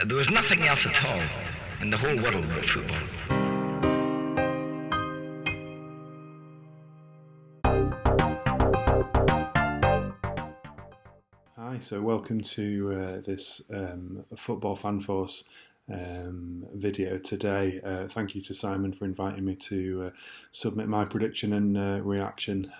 There was nothing else at all in the whole world but football. Hi, so welcome to this Football Fan Force video today. Thank you to Simon for inviting me to submit my prediction and reaction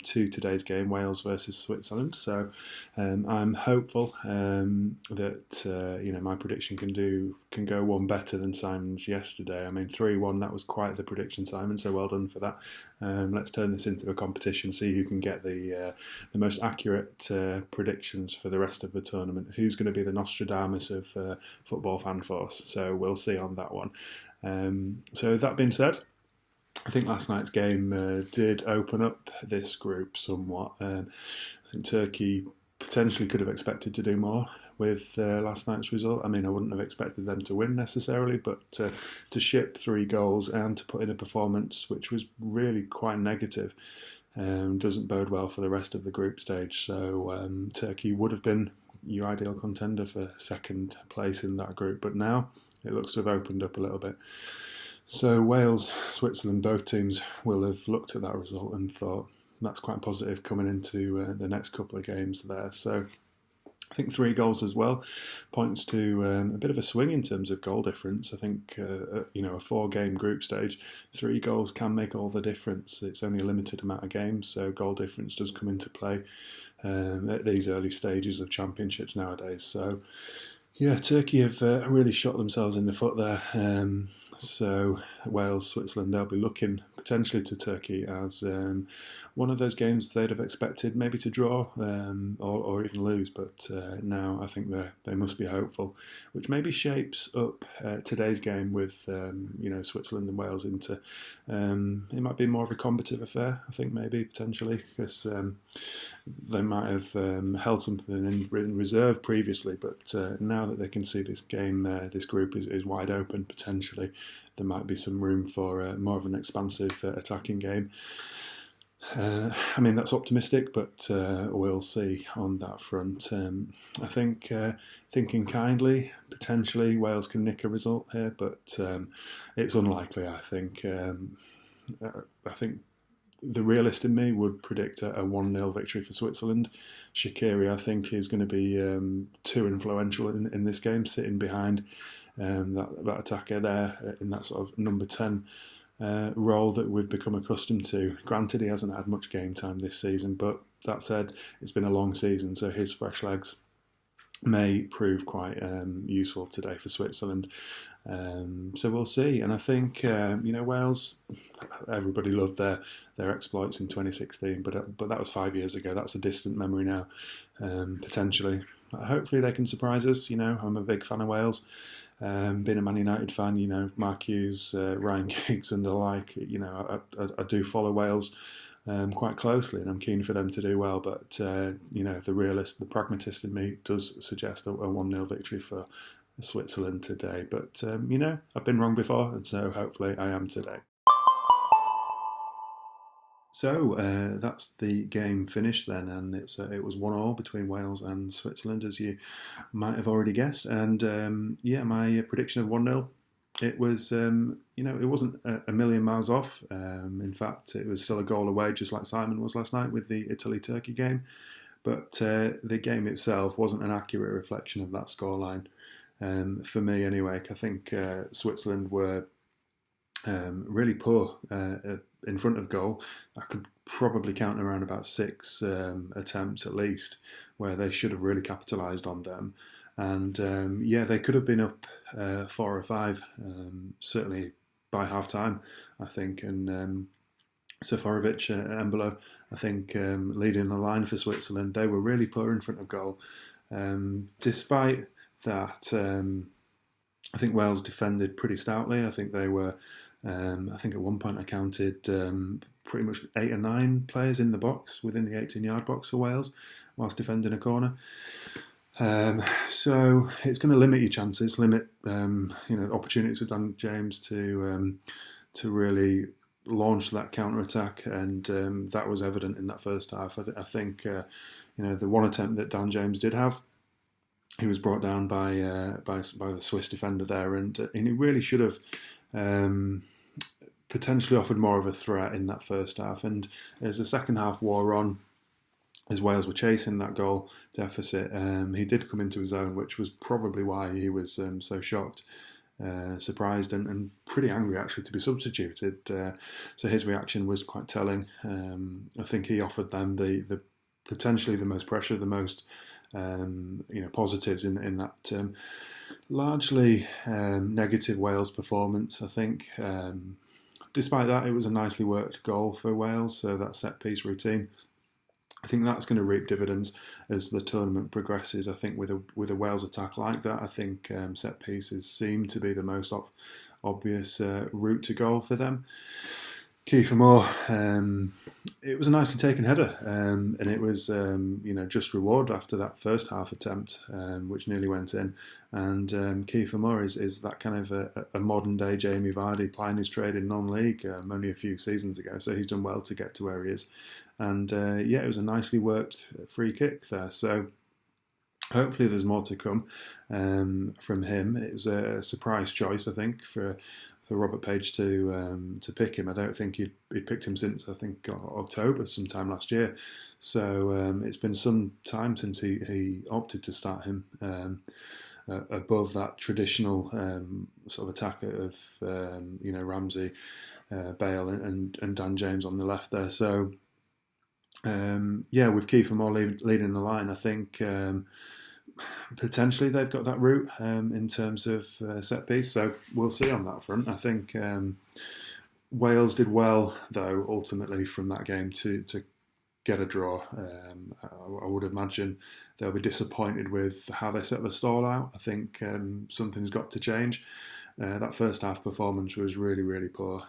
to today's game, Wales versus Switzerland. So I'm hopeful that my prediction can go one better than Simon's yesterday. I mean, 3-1, that was quite the prediction, Simon. So well done for that. Let's turn this into a competition, see who can get the most accurate predictions for the rest of the tournament. Who's going to be the Nostradamus of Football Fan Force? So we'll see on that one. So that being said, I think last night's game did open up this group somewhat. I think Turkey potentially could have expected to do more with last night's result. I mean, I wouldn't have expected them to win necessarily, but to ship 3 goals and to put in a performance which was really quite negative doesn't bode well for the rest of the group stage. So Turkey would have been your ideal contender for second place in that group, but now it looks to have opened up a little bit. So Wales, Switzerland, both teams will have looked at that result and thought that's quite positive coming into the next couple of games there. So I think 3 goals as well points to a bit of a swing in terms of goal difference. I think, a 4-game group stage, 3 goals can make all the difference. It's only a limited amount of games, so goal difference does come into play at these early stages of championships nowadays. So, yeah, Turkey have really shot themselves in the foot there. So Wales, Switzerland, they'll be looking potentially to Turkey as one of those games they'd have expected maybe to draw or even lose. But now I think they must be hopeful, which maybe shapes up today's game with Switzerland and Wales into it might be more of a combative affair. I think maybe potentially because they might have held something in reserve previously, but now that they can see this game, this group is wide open potentially, there might be some room for more of an expansive attacking game. I mean, that's optimistic, but we'll see on that front. I think, thinking kindly, potentially Wales can nick a result here, but it's unlikely, I think. I think the realist in me would predict a 1-0 victory for Switzerland. Shaqiri, I think, is going to be too influential in this game, sitting behind that attacker there in that sort of number 10 role that we've become accustomed to. Granted, he hasn't had much game time this season, but that said, it's been a long season, so his fresh legs may prove quite useful today for Switzerland. So we'll see. And I think Wales, everybody loved their exploits in 2016, but that was 5 years ago. That's a distant memory now. Potentially, hopefully they can surprise us. I'm a big fan of Wales. Being a Man United fan, Mark Hughes, Ryan Giggs, and the like. I do follow Wales quite closely, and I'm keen for them to do well. But the realist, the pragmatist in me does suggest a 1-0 victory for Switzerland today. But I've been wrong before, and so hopefully I am today. So that's the game finished then, and it was 1-1 between Wales and Switzerland, as you might have already guessed. And my prediction of 1-0. It was, it wasn't a million miles off. In fact, it was still a goal away, just like Simon was last night with the Italy-Turkey game. But the game itself wasn't an accurate reflection of that scoreline. For me, anyway, I think Switzerland were really poor in front of goal. I could probably count around about 6 attempts at least where they should have really capitalised on them. And they could have been up 4 or 5, certainly by half time, I think. And Seferovic and Embolo, I think, leading the line for Switzerland, they were really poor in front of goal. Despite that, I think Wales defended pretty stoutly. I think they were, I think at one point I counted pretty much 8 or 9 players in the box, within the 18-yard box for Wales, whilst defending a corner. So it's going to limit your chances, limit opportunities for Dan James to really launch that counter attack, and that was evident in that first half. I think the one attempt that Dan James did have, he was brought down by the Swiss defender there, and he really should have potentially offered more of a threat in that first half. And as the second half wore on, as Wales were chasing that goal deficit, he did come into his own, which was probably why he was so shocked, surprised, and pretty angry actually to be substituted. So his reaction was quite telling. I think he offered them the potentially the most pressure, the most positives in that largely negative Wales performance. I think despite that, it was a nicely worked goal for Wales. So that set piece routine, I think that's going to reap dividends as the tournament progresses. I think with a Wales attack like that, I think set pieces seem to be the most obvious route to goal for them. Kiefer Moore, it was a nicely taken header, and it was just reward after that first half attempt, which nearly went in. And Kiefer Moore is that kind of a modern day Jamie Vardy, plying his trade in non-league only a few seasons ago. So he's done well to get to where he is. And it was a nicely worked free kick there. So hopefully there's more to come from him. It was a surprise choice, I think, for Robert Page to pick him. I don't think he'd picked him since, I think, October sometime last year. So it's been some time since he opted to start him above that traditional sort of attacker of Ramsey, Bale and Dan James on the left there. So with Kiefer Moore leading the line, I think potentially they've got that route in terms of set piece, so we'll see on that front. I think Wales did well, though, ultimately from that game to get a draw. I would imagine they'll be disappointed with how they set the stall out. I think something's got to change. That first half performance was really, really poor.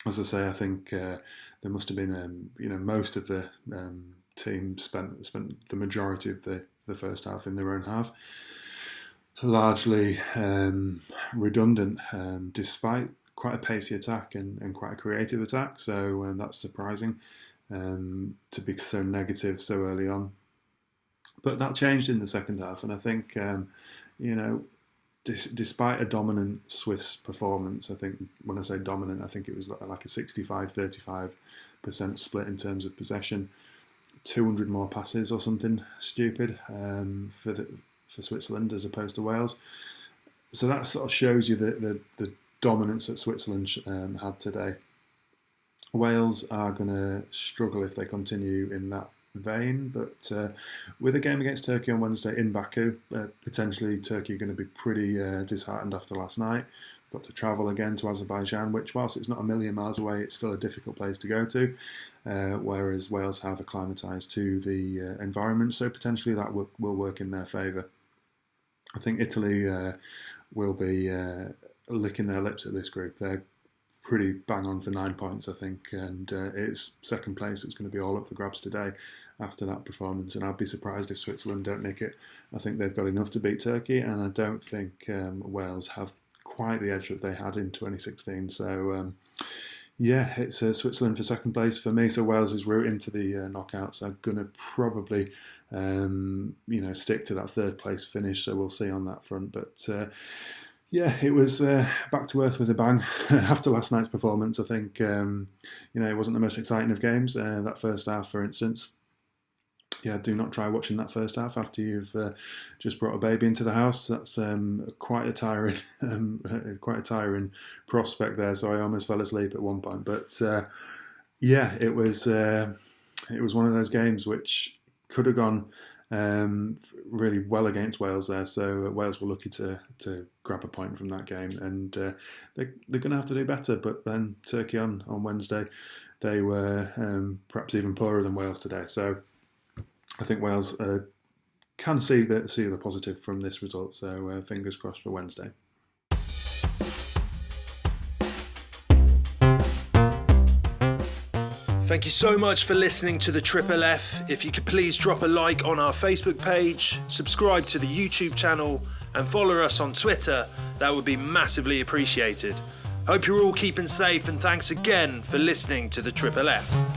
As I say, I think there must have been most of the team spent the majority of the first half in their own half, largely redundant, despite quite a pacey attack and quite a creative attack. So that's surprising to be so negative so early on. But that changed in the second half, and I think despite a dominant Swiss performance, I think when I say dominant, I think it was like a 65-35% split in terms of possession. 200 more passes or something stupid for Switzerland as opposed to Wales. So that sort of shows you the dominance that Switzerland had today. Wales are going to struggle if they continue in that vein, but with a game against Turkey on Wednesday in Baku, potentially Turkey are going to be pretty disheartened after last night. Got to travel again to Azerbaijan, which, whilst it's not a million miles away, it's still a difficult place to go to, whereas Wales have acclimatised to the environment, so potentially that will work in their favour. I think Italy will be licking their lips at this group. They're pretty bang on for 9 points, I think, and it's second place. It's going to be all up for grabs today after that performance, and I'd be surprised if Switzerland don't nick it. I think they've got enough to beat Turkey, and I don't think Wales have quite the edge that they had in 2016. So it's Switzerland for second place for me. So Wales' route into the knockouts are going to probably stick to that third place finish. So we'll see on that front. But it was back to earth with a bang after last night's performance. I think it wasn't the most exciting of games. That first half, for instance. Do not try watching that first half after you've just brought a baby into the house. That's quite a tiring prospect there. So I almost fell asleep at one point. But it was one of those games which could have gone really well against Wales there. So Wales were lucky to grab a point from that game, and they're going to have to do better. But then Turkey on Wednesday, they were perhaps even poorer than Wales today. So I think Wales can see the positive from this result, so fingers crossed for Wednesday. Thank you so much for listening to the Triple F. If you could please drop a like on our Facebook page, subscribe to the YouTube channel, and follow us on Twitter, that would be massively appreciated. Hope you're all keeping safe, and thanks again for listening to the Triple F.